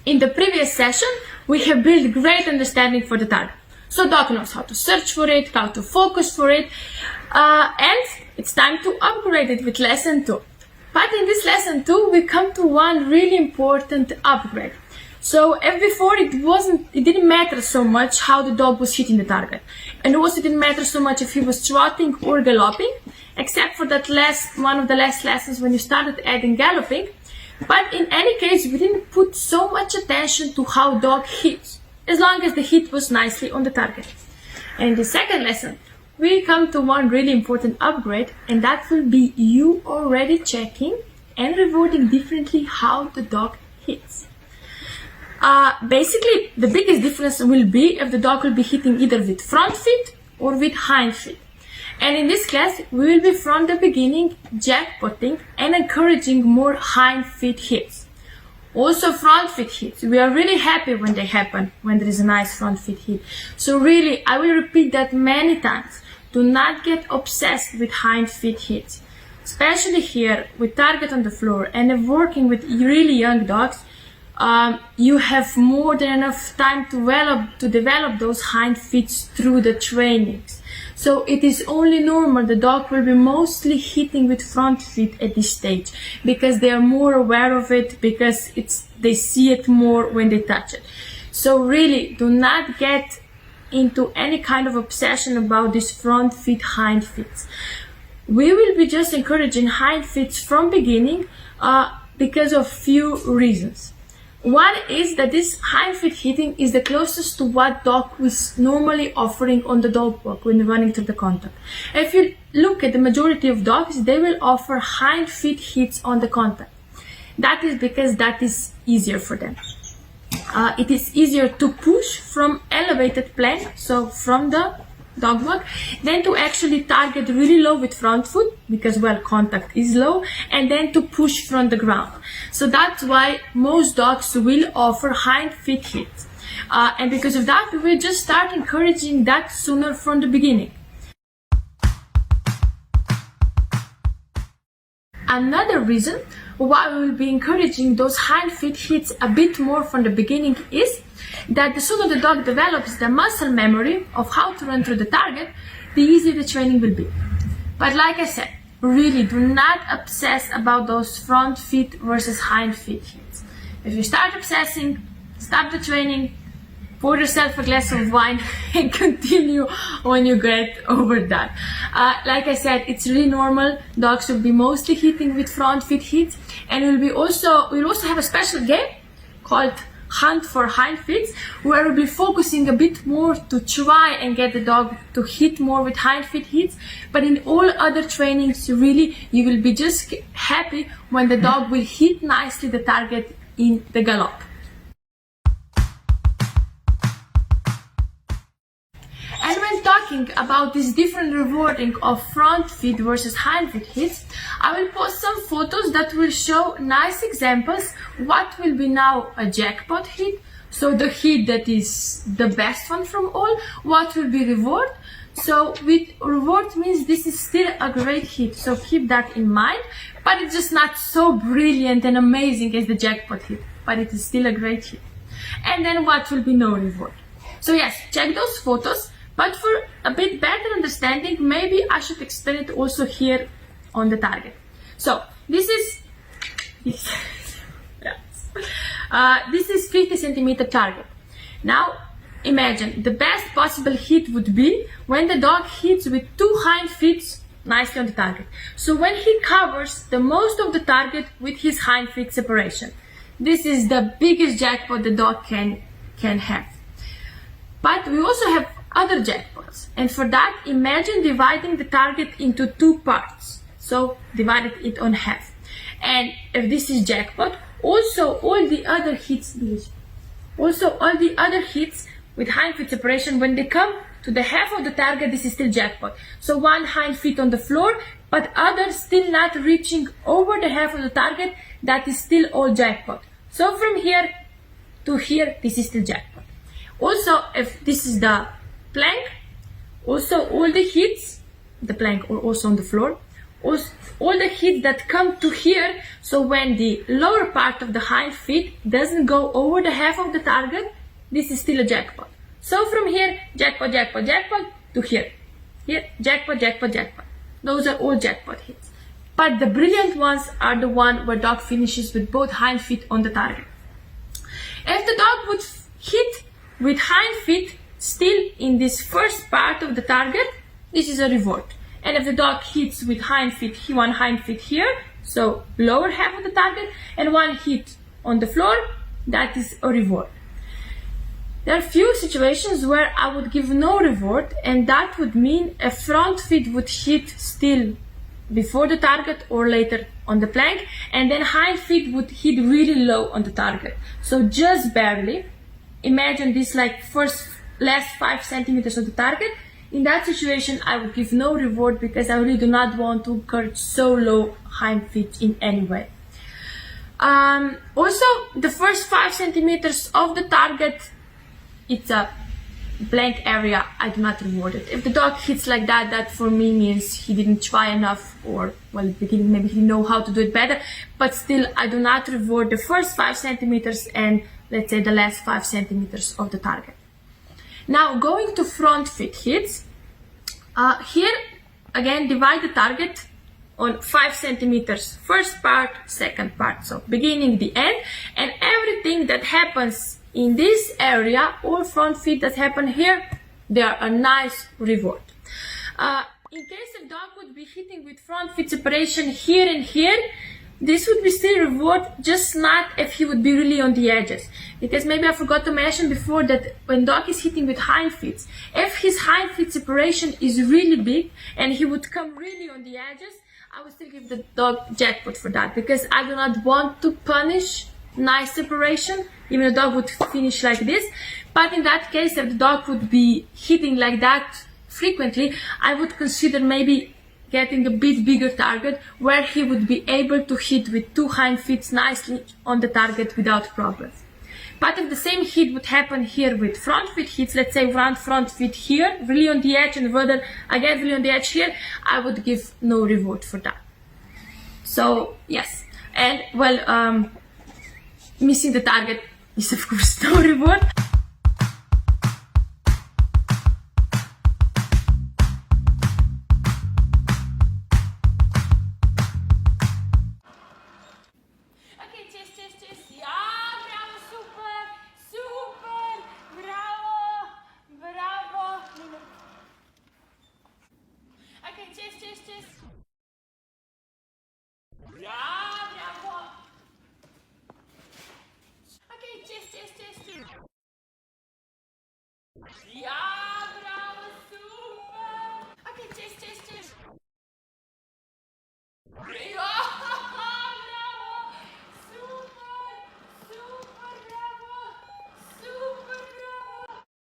In the previous session, we have built great understanding for the target. So dog knows how to search for it, how to focus for it, and it's time to upgrade it with lesson 2. But in this lesson 2, we come to one really important upgrade. So as before, it didn't matter so much how the dog was hitting the target. And also it didn't matter so much if he was trotting or galloping, except for that one of the last lessons when you started adding galloping. But in any case, we didn't put so much attention to how dog hits, as long as the hit was nicely on the target. And in the second lesson, we come to one really important upgrade, and that will be you already checking and rewarding differently how the dog hits. Basically, the biggest difference will be if the dog will be hitting either with front feet or with hind feet. And in this class, we will be from the beginning jackpotting and encouraging more hind feet hits. Also front feet hits. We are really happy when they happen, when there is a nice front feet hit. So really, I will repeat that many times. Do not get obsessed with hind feet hits. Especially here, with target on the floor and working with really young dogs, you have more than enough time to develop those hind feet through the trainings. So it is only normal the dog will be mostly hitting with front feet at this stage because they are more aware of it, because they see it more when they touch it. So really do not get into any kind of obsession about these front feet, hind feet. We will be just encouraging hind feet from beginning because of few reasons. One is that this hind feet hitting is the closest to what dog is normally offering on the dog walk when running through the contact. If you look at the majority of dogs, they will offer hind feet hits on the contact. That is because that is easier for them. It is easier to push from elevated plank, so from the dog walk, then to actually target really low with front foot, because well, contact is low, and then to push from the ground. So that's why most dogs will offer hind feet hits. And because of that, we will just start encouraging that sooner from the beginning. Another reason why we will be encouraging those hind feet hits a bit more from the beginning is that the sooner the dog develops the muscle memory of how to run through the target, the easier the training will be. But like I said, really do not obsess about those front feet versus hind feet hits. If you start obsessing, stop the training, pour yourself a glass of wine and continue when you get over that. Like I said, it's really normal. Dogs will be mostly hitting with front feet hits, and we'll also have a special game called Hunt for Hind Feet, where we'll be focusing a bit more to try and get the dog to hit more with hind feet hits. But in all other trainings, really, you will be just happy when the dog will hit nicely the target in the gallop. And when talking about this different rewarding of front feet versus hind feet hits, I will post some photos that will show nice examples what will be now a jackpot hit, so the hit that is the best one from all, what will be reward. So with reward means this is still a great hit, so keep that in mind, but it's just not so brilliant and amazing as the jackpot hit, but it is still a great hit. And then what will be no reward. So yes, check those photos. But for a bit better understanding, maybe I should explain it also here on the target. So this is 50 centimeter target. Now imagine the best possible hit would be when the dog hits with two hind feet nicely on the target. So when he covers the most of the target with his hind feet separation. This is the biggest jackpot the dog can have. But we also have other jackpots, and for that, imagine dividing the target into two parts. So divided it on half. And if this is jackpot, also all the other hits with hind feet separation, when they come to the half of the target, this is still jackpot. So one hind feet on the floor, but others still not reaching over the half of the target, that is still all jackpot. So from here to here, this is still jackpot. Also, if this is the plank, also all the hits, the plank or also on the floor, all the hits that come to here, so when the lower part of the hind feet doesn't go over the half of the target, this is still a jackpot. So from here, jackpot, jackpot, jackpot, to here. Here, jackpot, jackpot, jackpot. Those are all jackpot hits. But the brilliant ones are the one where dog finishes with both hind feet on the target. If the dog would hit with hind feet still in this first part of the target, this is a reward. And if the dog hits with one hind feet here, so lower half of the target, and one hit on the floor, that is a reward. There are few situations where I would give no reward, and that would mean a front feet would hit still before the target or later on the plank, and then hind feet would hit really low on the target. So just barely. Imagine this like last 5 centimeters of the target. In that situation, I would give no reward because I really do not want to encourage so low hind feet in any way. Also, the first 5 centimeters of the target, it's a blank area. I do not reward it. If the dog hits like that, that for me means he didn't try enough, or well, at the beginning maybe he know how to do it better, but still I do not reward the first 5 centimeters and let's say the last 5 centimeters of the target. Now going to front feet hits, here again divide the target on 5 centimeters, first part, second part, so beginning, the end, and everything that happens in this area, all front feet that happen here, they are a nice reward. In case a dog would be hitting with front feet separation here and here, this would be still reward, just not if he would be really on the edges. Because maybe I forgot to mention before that when dog is hitting with hind feet, if his hind feet separation is really big and he would come really on the edges, I would still give the dog jackpot for that, because I do not want to punish nice separation. Even the dog would finish like this. But in that case, if the dog would be hitting like that frequently, I would consider maybe getting a bit bigger target where he would be able to hit with 2 hind feet nicely on the target without problems. But if the same hit would happen here with front feet hits, let's say front feet here, really on the edge, and further again really on the edge here, I would give no reward for that. So yes, and well, missing the target is of course no reward. Yeah,